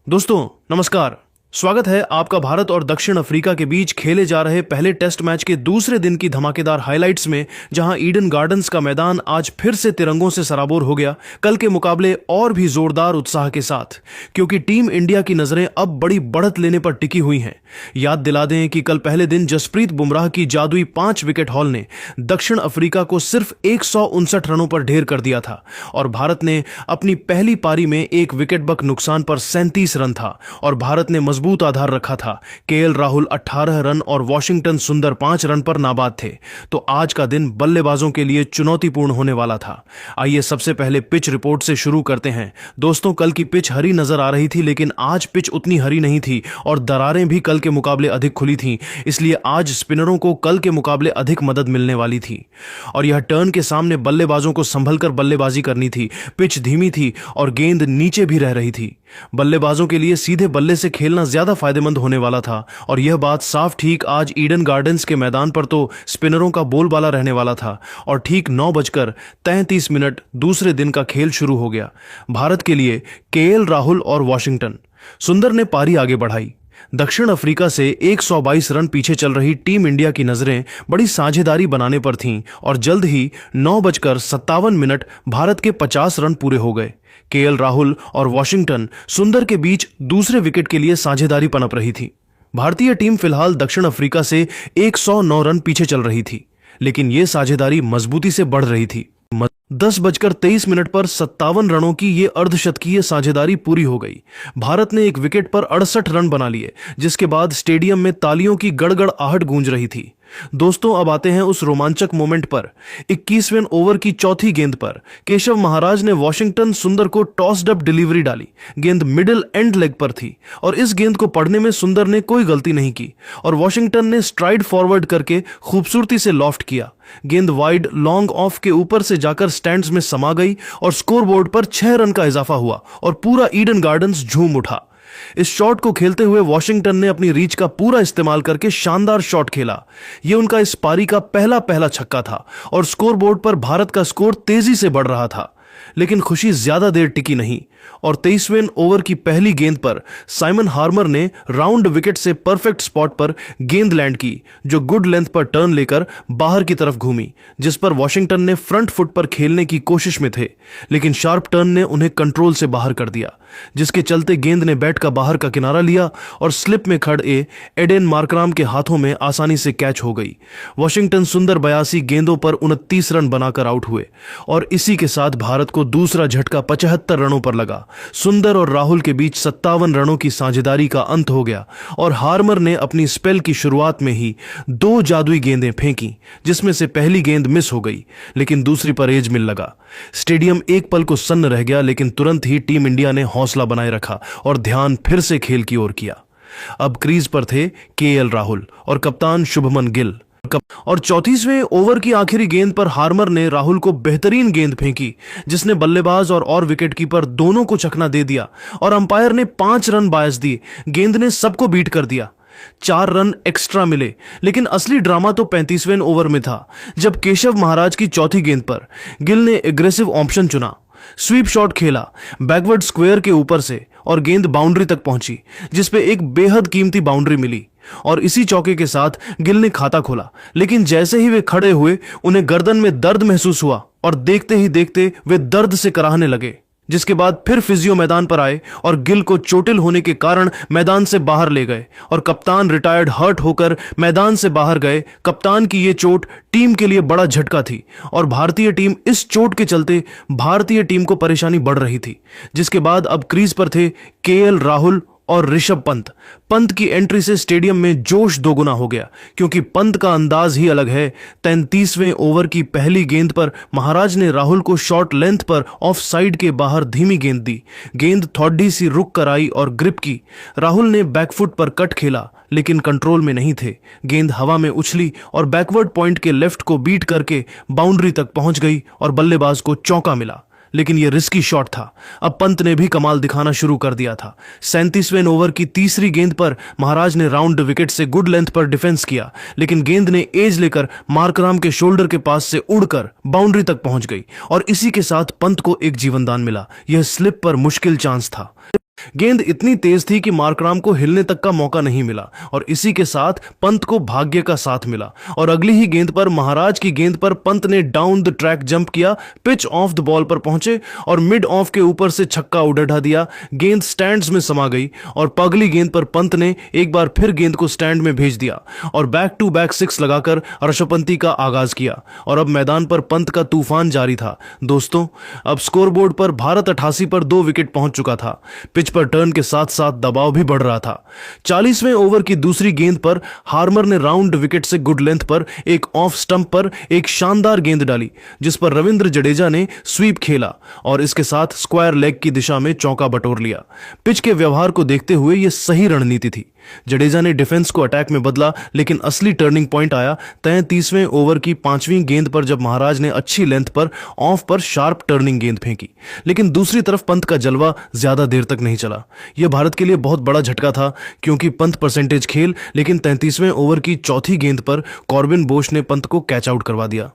दोस्तों नमस्कार। स्वागत है आपका भारत और दक्षिण अफ्रीका के बीच खेले जा रहे पहले टेस्ट मैच के दूसरे दिन की धमाकेदार हाइलाइट्स में, जहां ईडन गार्डन्स का मैदान आज फिर से तिरंगों से सराबोर हो गया, कल के मुकाबले और भी जोरदार उत्साह के साथ, क्योंकि टीम इंडिया की नजरें अब बड़ी बढ़त लेने पर टिकी हुई हैं। याद दिला दें कि कल पहले दिन जसप्रीत बुमराह की जादुई 5 विकेट हॉल ने दक्षिण अफ्रीका को सिर्फ 159 रनों पर ढेर कर दिया था और भारत ने अपनी पहली पारी में एक विकेट बक नुकसान पर 37 रन था और भारत ने मजबूत आधार रखा था। केएल राहुल 18 रन और वॉशिंगटन सुंदर 5 रन पर नाबाद थे। तो आज का दिन बल्लेबाजों के लिए चुनौतीपूर्ण होने वाला था। आइए सबसे पहले पिच रिपोर्ट से शुरू करते हैं। दोस्तों, कल की पिच हरी नजर आ रही थी, लेकिन आज पिच उतनी हरी नहीं थी और दरारें भी कल के मुकाबले अधिक खुली थीं। इसलिए आज स्पिनरों को कल के मुकाबले अधिक मदद मिलने वाली थी और यह टर्न के सामने बल्लेबाजों को संभलकर बल्लेबाजी करनी थी। पिच धीमी थी और गेंद नीचे भी रह रही थी। बल्लेबाजों के लिए सीधे बल्ले से खेलना ज्यादा फायदेमंद होने वाला था और यह बात साफ ठीक आज ईडन गार्डन्स के मैदान पर तो स्पिनरों का बोलबाला रहने वाला था। और ठीक 9:33 दूसरे दिन का खेल शुरू हो गया। भारत के लिए केएल राहुल और वॉशिंगटन सुंदर ने पारी आगे बढ़ाई। दक्षिण अफ्रीका से 122 रन पीछे चल रही टीम इंडिया की नजरें बड़ी साझेदारी बनाने पर थीं और जल्द ही 9:57 भारत के 50 रन पूरे हो गए। केएल राहुल और वॉशिंगटन सुंदर के बीच दूसरे विकेट के लिए साझेदारी पनप रही थी। भारतीय टीम फिलहाल दक्षिण अफ्रीका से 109 रन पीछे चल रही थी, लेकिन यह साझेदारी मजबूती से बढ़ रही थी। 10:23 पर 57 रनों की ये अर्धशतकीय साझेदारी पूरी हो गई। भारत ने एक विकेट पर 68 रन बना लिए, जिसके बाद स्टेडियम में तालियों की गड़गड़ आहट गूंज रही थी। दोस्तों, अब आते हैं उस रोमांचक मोमेंट पर। 21वें ओवर की चौथी गेंद पर केशव महाराज ने वॉशिंगटन सुंदर को टॉस्ड अप डिलीवरी डाली। गेंद मिडिल एंड लेग पर थी और इस गेंद को पढ़ने में सुंदर ने कोई गलती नहीं की और वॉशिंगटन ने स्ट्राइड फॉरवर्ड करके खूबसूरती से लॉफ्ट किया। गेंद वाइड लॉन्ग ऑफ के ऊपर से जाकर स्टैंड्स में समा गई और स्कोरबोर्ड पर 6 रन का इजाफा हुआ और पूरा ईडन गार्डन्स झूम उठा। इस शॉट को खेलते हुए वॉशिंगटन ने अपनी रीच का पूरा इस्तेमाल करके शानदार शॉट खेला। यह उनका इस पारी का पहला छक्का था और स्कोरबोर्ड पर भारत का स्कोर तेजी से बढ़ रहा था। लेकिन खुशी ज्यादा देर टिकी नहीं और 23वें ओवर की पहली गेंद पर साइमन हार्मर ने राउंड विकेट से परफेक्ट स्पॉट पर गेंद लैंड की, जो गुड लेंथ पर टर्न लेकर बाहर की तरफ घूमी, जिस पर वॉशिंगटन ने फ्रंट फुट पर खेलने की कोशिश में थे, लेकिन शार्प टर्न ने उन्हें कंट्रोल से बाहर कर दिया, जिसके चलते गेंद ने बैट का बाहर का किनारा लिया और स्लिप में खड़े एडेन मार्कराम के हाथों में आसानी से कैच हो गई। वॉशिंगटन सुंदर 82 गेंदों पर 29 रन बनाकर आउट हुए और इसी के साथ भारत को दूसरा झटका 75 रनों पर लगा। सुंदर और राहुल के बीच 57 रनों की साझेदारी का अंत हो गया और हार्मर ने अपनी स्पेल की शुरुआत में ही 2 जादुई गेंदें फेंकी, जिसमें से पहली गेंद मिस हो गई, लेकिन दूसरी पर एज मिल लगा। स्टेडियम एक पल को सन्न रह गया, लेकिन तुरंत ही टीम इंडिया ने हौसला बनाए रखा और ध्यान फिर से खेल की ओर किया। अब क्रीज पर थे केएल राहुल और कप्तान शुभमन गिल और 34वें ओवर की आखिरी गेंद पर हार्मर ने राहुल को बेहतरीन गेंद फेंकी, जिसने बल्लेबाज और विकेटकीपर दोनों को चकना दे दिया और अंपायर ने 5 रन बायस दिए। गेंद ने सबको बीट कर दिया। 4 रन एक्स्ट्रा मिले, लेकिन असली ड्रामा तो 35वें ओवर में था, जब केशव महाराज की चौथी गेंद पर गिल ने एग्रेसिव ऑप्शन चुना। स्वीप शॉट खेला बैकवर्ड स्क्वायर के ऊपर से और गेंद बाउंड्री तक पहुंची, जिसपे एक बेहद कीमती बाउंड्री मिली और इसी चौके के साथ गिल ने खाता खोला। लेकिन जैसे ही वे खड़े हुए, उन्हें गर्दन में दर्द महसूस हुआ और देखते ही देखते वे दर्द से कराहने लगे, जिसके बाद फिर फिजियो मैदान पर आए और गिल को चोटिल होने के कारण मैदान से बाहर ले गए और कप्तान रिटायर्ड हर्ट होकर मैदान से बाहर गए। कप्तान की ये चोट टीम के लिए बड़ा झटका थी और भारतीय टीम इस चोट के चलते भारतीय टीम को परेशानी बढ़ रही थी, जिसके बाद अब क्रीज पर थे केएल राहुल और ऋषभ पंत की एंट्री से स्टेडियम में जोश दोगुना हो गया, क्योंकि पंत का अंदाज ही अलग है। 33वें ओवर की पहली गेंद पर महाराज ने राहुल को शॉर्ट लेंथ पर ऑफ साइड के बाहर धीमी गेंद दी। गेंद थोड़ी सी रुक कर आई और ग्रिप की। राहुल ने बैकफुट पर कट खेला, लेकिन कंट्रोल में नहीं थे। गेंद हवा में उछली और बैकवर्ड पॉइंट के लेफ्ट को बीट करके बाउंड्री तक पहुंच गई और बल्लेबाज को चौका मिला, लेकिन यह रिस्की शॉट था। अब पंत ने भी कमाल दिखाना शुरू कर दिया था। 37वें ओवर की तीसरी गेंद पर महाराज ने राउंड विकेट से गुड लेंथ पर डिफेंस किया, लेकिन गेंद ने एज लेकर मार्कराम के शोल्डर के पास से उड़कर बाउंड्री तक पहुंच गई और इसी के साथ पंत को एक जीवनदान मिला। यह स्लिप पर मुश्किल चांस था। गेंद इतनी तेज थी कि मार्कराम को हिलने तक का मौका नहीं मिला और इसी के साथ पंत को भाग्य का साथ मिला और अगली ही गेंद पर महाराज की गेंद पर पंत ने डाउन द ट्रैक जंप किया, पिच ऑफ द बॉल पर पहुंचे और मिड ऑफ के ऊपर से छक्का उड़ा दिया। गेंद स्टैंड्स में समा गई और अगली गेंद पर पंत ने एक बार फिर गेंद को स्टैंड में भेज दिया और बैक टू बैक सिक्स लगाकर ऋषभ पंत का आगाज किया और अब मैदान पर पंत का तूफान जारी था। दोस्तों, अब स्कोरबोर्ड पर भारत 88 पर 2 विकेट पहुंच चुका था। पिच पर टर्न के साथ साथ दबाव भी बढ़ रहा था। 40वें ओवर की दूसरी गेंद पर हार्मर ने राउंड विकेट से गुड लेंथ पर एक ऑफ स्टंप पर एक शानदार गेंद डाली जिस पर रविंद्र जडेजा ने स्वीप खेला और इसके साथ स्क्वायर लेग की दिशा में चौका बटोर लिया। पिच के व्यवहार को देखते हुए यह सही रणनीति थी। जडेजा ने डिफेंस को अटैक में बदला, लेकिन असली टर्निंग पॉइंट आया 33वें ओवर की 5वीं गेंद पर जब महाराज ने अच्छी लेंथ पर ऑफ पर शार्प टर्निंग गेंद फेंकी। लेकिन दूसरी तरफ पंत का जलवा ज्यादा देर तक नहीं चला। यह भारत के लिए बहुत बड़ा झटका था क्योंकि पंत परसेंटेज खेल, लेकिन 33वें ओवर की चौथी गेंद पर कॉर्बिन बोश ने पंत को कैच आउट करवा दिया।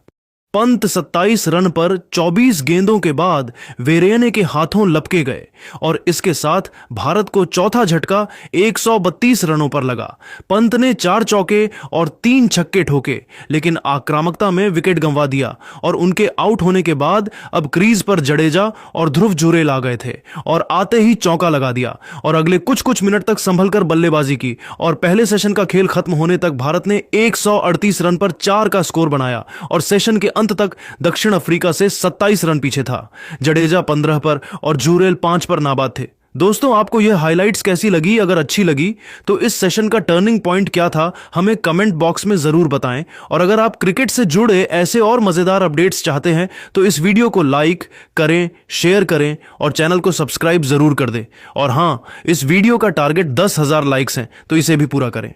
पंत 27 रन पर 24 गेंदों के बाद वेरेने के हाथों लपके गए और इसके साथ भारत को चौथा झटका 132 रनों पर लगा। पंत ने 4 चौके और 3 छक्के ठोके, लेकिन आक्रामकता में विकेट गंवा दिया और उनके आउट होने के बाद अब क्रीज पर जडेजा और ध्रुव जुरेल आ गए थे और आते ही चौका लगा दिया और अगले कुछ मिनट तक संभलकर बल्लेबाजी की और पहले सेशन का खेल खत्म होने तक भारत ने 138 रन पर 4 का स्कोर बनाया और सेशन के अंत तक दक्षिण अफ्रीका से 27 रन पीछे था। जडेजा 15 पर और जुरेल 5 पर नाबाद थे। दोस्तों, आपको यह हाइलाइट्स कैसी लगी? अगर अच्छी लगी तो इस सेशन का टर्निंग पॉइंट क्या था हमें कमेंट बॉक्स में जरूर बताएं और अगर आप क्रिकेट से जुड़े ऐसे और मजेदार अपडेट्स चाहते हैं तो इस वीडियो को लाइक करें, शेयर करें और चैनल को सब्सक्राइब जरूर कर दें। और हां, इस वीडियो का टारगेट 10,000 लाइक्स हैं तो इसे भी पूरा करें।